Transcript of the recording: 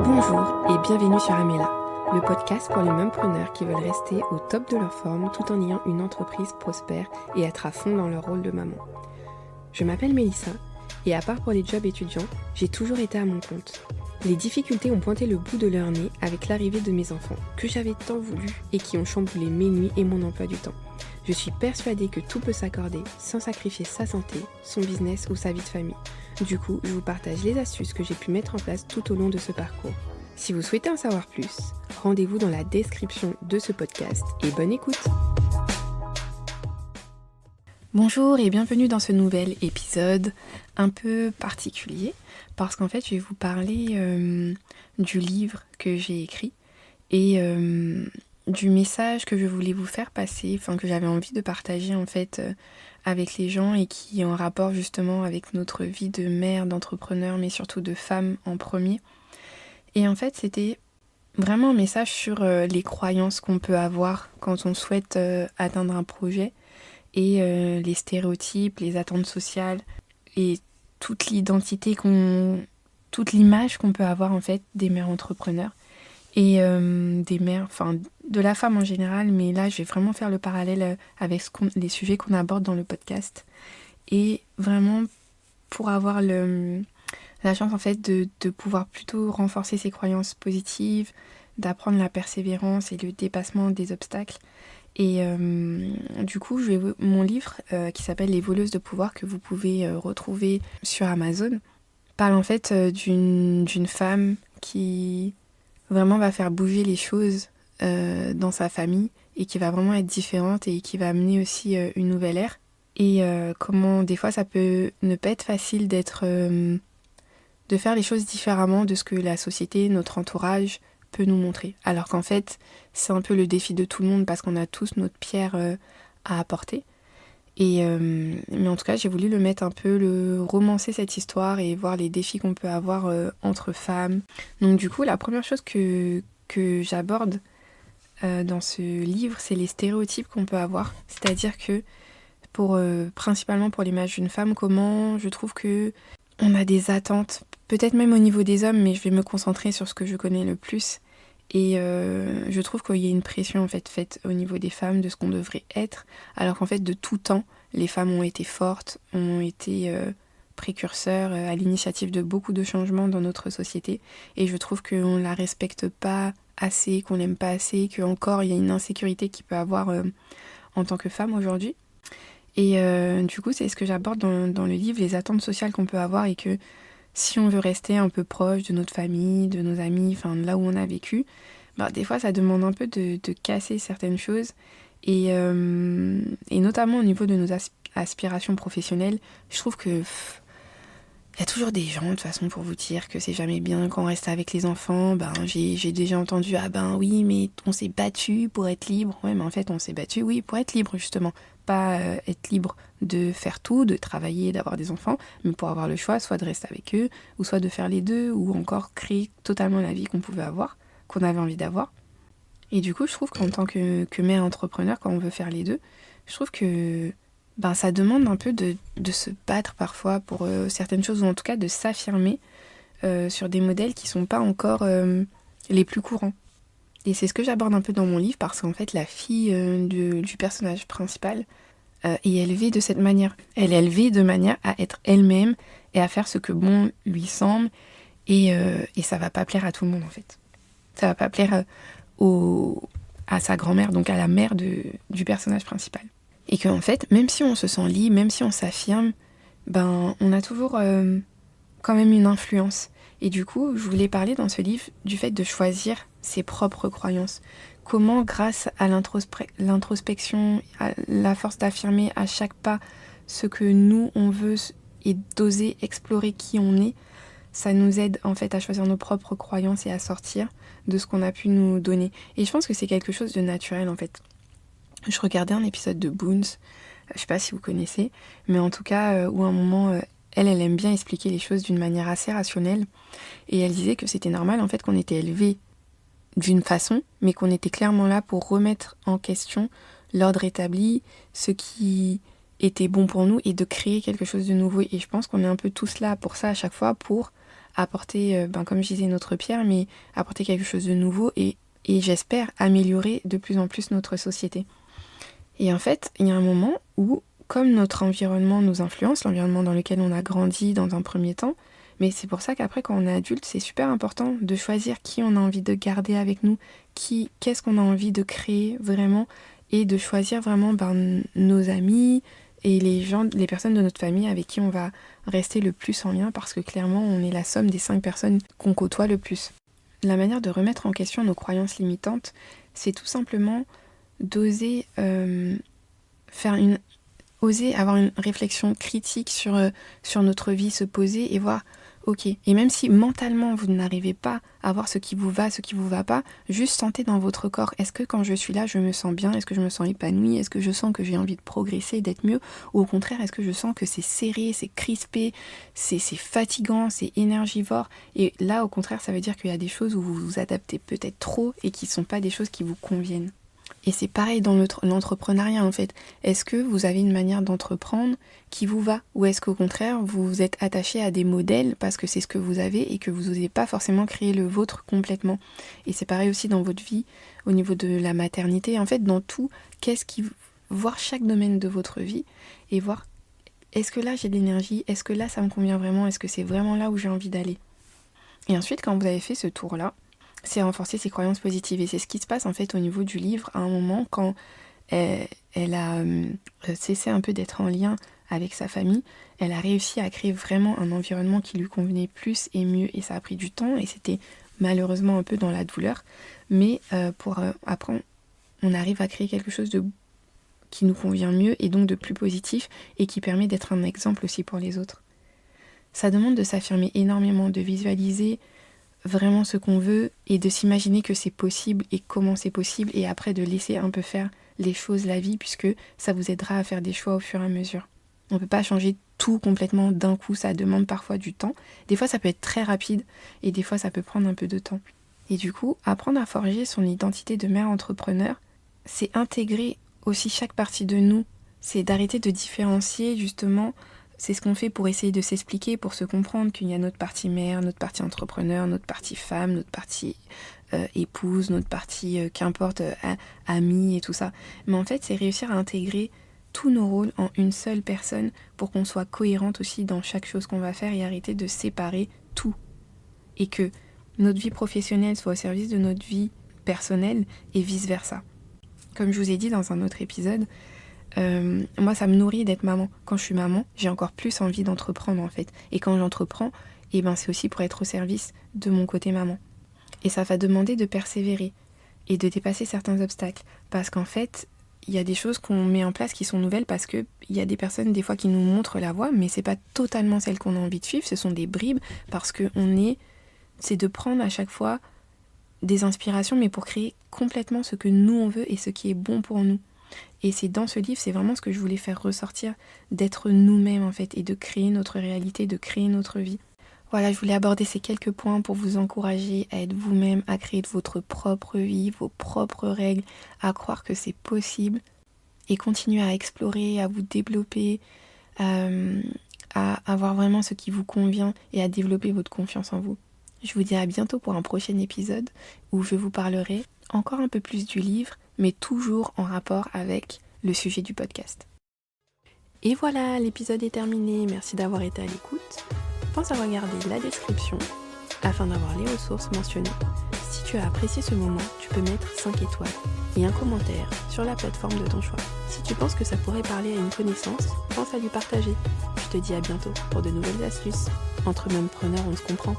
Bonjour et bienvenue sur Amela, le podcast pour les mompreneurs qui veulent rester au top de leur forme tout en ayant une entreprise prospère et être à fond dans leur rôle de maman. Je m'appelle Mélissa et à part pour les jobs étudiants, j'ai toujours été à mon compte. Les difficultés ont pointé le bout de leur nez avec l'arrivée de mes enfants, que j'avais tant voulu et qui ont chamboulé mes nuits et mon emploi du temps. Je suis persuadée que tout peut s'accorder sans sacrifier sa santé, son business ou sa vie de famille. Du coup, je vous partage les astuces que j'ai pu mettre en place tout au long de ce parcours. Si vous souhaitez en savoir plus, rendez-vous dans la description de ce podcast et bonne écoute! Bonjour et bienvenue dans ce nouvel épisode un peu particulier parce qu'en fait je vais vous parler du livre que j'ai écrit et du message que je voulais vous faire passer, que j'avais envie de partager en fait avec les gens et qui est en rapport justement avec notre vie de mère, d'entrepreneur mais surtout de femme en premier. Et en fait c'était vraiment un message sur les croyances qu'on peut avoir quand on souhaite atteindre un projet. Et les stéréotypes, les attentes sociales et toute l'identité toute l'image qu'on peut avoir en fait des mères entrepreneurs et des mères, de la femme en général, mais là je vais vraiment faire le parallèle avec les sujets qu'on aborde dans le podcast et vraiment pour avoir la chance en fait de pouvoir plutôt renforcer ses croyances positives, d'apprendre la persévérance et le dépassement des obstacles. Et du coup, mon livre qui s'appelle Les voleuses de pouvoir, que vous pouvez retrouver sur Amazon, parle en fait d'une femme qui vraiment va faire bouger les choses dans sa famille et qui va vraiment être différente et qui va amener aussi une nouvelle ère. Et comment des fois ça peut ne pas être facile de faire les choses différemment de ce que la société, notre entourage peut nous montrer. Alors qu'en fait, c'est un peu le défi de tout le monde parce qu'on a tous notre pierre à apporter. Et mais en tout cas, j'ai voulu romancer cette histoire et voir les défis qu'on peut avoir entre femmes. Donc du coup, la première chose que j'aborde dans ce livre, c'est les stéréotypes qu'on peut avoir. C'est-à-dire que principalement pour l'image d'une femme, comment je trouve que on a des attentes, peut-être même au niveau des hommes, mais je vais me concentrer sur ce que je connais le plus. Et je trouve qu'il y a une pression en fait faite au niveau des femmes de ce qu'on devrait être, alors qu'en fait de tout temps, les femmes ont été fortes, ont été précurseurs à l'initiative de beaucoup de changements dans notre société. Et je trouve qu'on ne la respecte pas assez, qu'on l'aime pas assez, qu'encore il y a une insécurité qu'il peut avoir en tant que femme aujourd'hui. Et du coup, c'est ce que j'aborde dans le livre, les attentes sociales qu'on peut avoir et que si on veut rester un peu proche de notre famille, de nos amis, là où on a vécu, des fois ça demande un peu de casser certaines choses. Et notamment au niveau de nos aspirations professionnelles, je trouve que y a toujours des gens de toute façon pour vous dire que c'est jamais bien quand on reste avec les enfants. J'ai déjà entendu oui mais on s'est battu pour être libre. Ouais mais en fait on s'est battu oui pour être libre justement. Pas être libre de faire tout, de travailler, d'avoir des enfants, mais pour avoir le choix soit de rester avec eux, ou soit de faire les deux, ou encore créer totalement la vie qu'on pouvait avoir, qu'on avait envie d'avoir. Et du coup je trouve qu'en tant que mère entrepreneur, quand on veut faire les deux, je trouve que ça demande un peu de se battre parfois pour certaines choses, ou en tout cas de s'affirmer sur des modèles qui sont pas encore les plus courants. Et c'est ce que j'aborde un peu dans mon livre, parce qu'en fait la fille du personnage principal est élevée de cette manière. Elle est élevée de manière à être elle-même et à faire ce que bon lui semble, et ça va pas plaire à tout le monde en fait. Ça va pas plaire à sa grand-mère, donc à la mère du personnage principal. Et qu'en fait, même si on se sent libre, même si on s'affirme, on a toujours quand même une influence. Et du coup, je voulais parler dans ce livre du fait de choisir ses propres croyances. Comment, grâce à l'introspection, à la force d'affirmer à chaque pas ce que nous, on veut et d'oser explorer qui on est, ça nous aide en fait à choisir nos propres croyances et à sortir de ce qu'on a pu nous donner. Et je pense que c'est quelque chose de naturel en fait. Je regardais un épisode de Boons, je sais pas si vous connaissez, mais en tout cas, où à un moment... Elle aime bien expliquer les choses d'une manière assez rationnelle. Et elle disait que c'était normal en fait qu'on était élevé d'une façon, mais qu'on était clairement là pour remettre en question l'ordre établi, ce qui était bon pour nous et de créer quelque chose de nouveau. Et je pense qu'on est un peu tous là pour ça à chaque fois, pour apporter, comme je disais, notre pierre, mais apporter quelque chose de nouveau et j'espère améliorer de plus en plus notre société. Et en fait, il y a un moment où, comme notre environnement nous influence, l'environnement dans lequel on a grandi dans un premier temps, mais c'est pour ça qu'après, quand on est adulte, c'est super important de choisir qui on a envie de garder avec nous, qu'est-ce qu'on a envie de créer vraiment, et de choisir vraiment nos amis et les personnes de notre famille avec qui on va rester le plus en lien, parce que clairement, on est la somme des 5 personnes qu'on côtoie le plus. La manière de remettre en question nos croyances limitantes, c'est tout simplement d'oser oser avoir une réflexion critique sur notre vie, se poser et voir, ok, et même si mentalement vous n'arrivez pas à voir ce qui vous va pas, juste sentez dans votre corps, est-ce que quand je suis là, je me sens bien, est-ce que je me sens épanouie, est-ce que je sens que j'ai envie de progresser, d'être mieux, ou au contraire, est-ce que je sens que c'est serré, c'est crispé, c'est fatigant, c'est énergivore, et là, au contraire, ça veut dire qu'il y a des choses où vous vous adaptez peut-être trop et qui ne sont pas des choses qui vous conviennent. Et c'est pareil dans l'entrepreneuriat en fait. Est-ce que vous avez une manière d'entreprendre qui vous va? Ou est-ce qu'au contraire, vous êtes attaché à des modèles parce que c'est ce que vous avez et que vous n'osez pas forcément créer le vôtre complètement? Et c'est pareil aussi dans votre vie, au niveau de la maternité. En fait, dans tout, voir chaque domaine de votre vie et voir, est-ce que là j'ai de l'énergie? Est-ce que là ça me convient vraiment? Est-ce que c'est vraiment là où j'ai envie d'aller? Et ensuite, quand vous avez fait ce tour-là, c'est renforcer ses croyances positives. Et c'est ce qui se passe en fait au niveau du livre à un moment quand elle a cessé un peu d'être en lien avec sa famille. Elle a réussi à créer vraiment un environnement qui lui convenait plus et mieux. Et ça a pris du temps et c'était malheureusement un peu dans la douleur. Mais après, on arrive à créer quelque chose qui nous convient mieux et donc de plus positif et qui permet d'être un exemple aussi pour les autres. Ça demande de s'affirmer énormément, de visualiser vraiment ce qu'on veut et de s'imaginer que c'est possible et comment c'est possible et après de laisser un peu faire les choses, la vie, puisque ça vous aidera à faire des choix au fur et à mesure. On ne peut pas changer tout complètement d'un coup, ça demande parfois du temps. Des fois ça peut être très rapide et des fois ça peut prendre un peu de temps. Et du coup, apprendre à forger son identité de mère entrepreneur, c'est intégrer aussi chaque partie de nous, c'est d'arrêter de différencier justement. C'est ce qu'on fait pour essayer de s'expliquer, pour se comprendre qu'il y a notre partie mère, notre partie entrepreneur, notre partie femme, notre partie épouse, notre partie qu'importe, amie et tout ça. Mais en fait, c'est réussir à intégrer tous nos rôles en une seule personne pour qu'on soit cohérente aussi dans chaque chose qu'on va faire et arrêter de séparer tout. Et que notre vie professionnelle soit au service de notre vie personnelle et vice-versa. Comme je vous ai dit dans un autre épisode, moi ça me nourrit d'être maman. Quand je suis maman, j'ai encore plus envie d'entreprendre en fait. Et quand j'entreprends, c'est aussi pour être au service de mon côté maman. Et ça va demander de persévérer et de dépasser certains obstacles. Parce qu'en fait, il y a des choses qu'on met en place qui sont nouvelles parce qu'il y a des personnes des fois qui nous montrent la voie, mais c'est pas totalement celle qu'on a envie de suivre, ce sont des bribes parce que c'est de prendre à chaque fois des inspirations, mais pour créer complètement ce que nous on veut et ce qui est bon pour nous. Et c'est dans ce livre, c'est vraiment ce que je voulais faire ressortir, d'être nous-mêmes en fait, et de créer notre réalité, de créer notre vie. Voilà, je voulais aborder ces quelques points pour vous encourager à être vous-même, à créer de votre propre vie, vos propres règles, à croire que c'est possible, et continuer à explorer, à vous développer, à avoir vraiment ce qui vous convient, et à développer votre confiance en vous. Je vous dis à bientôt pour un prochain épisode, où je vous parlerai encore un peu plus du livre, mais toujours en rapport avec le sujet du podcast. Et voilà, l'épisode est terminé. Merci d'avoir été à l'écoute. Pense à regarder la description afin d'avoir les ressources mentionnées. Si tu as apprécié ce moment, tu peux mettre 5 étoiles et un commentaire sur la plateforme de ton choix. Si tu penses que ça pourrait parler à une connaissance, pense à lui partager. Je te dis à bientôt pour de nouvelles astuces. Entre mêmes preneurs, on se comprend.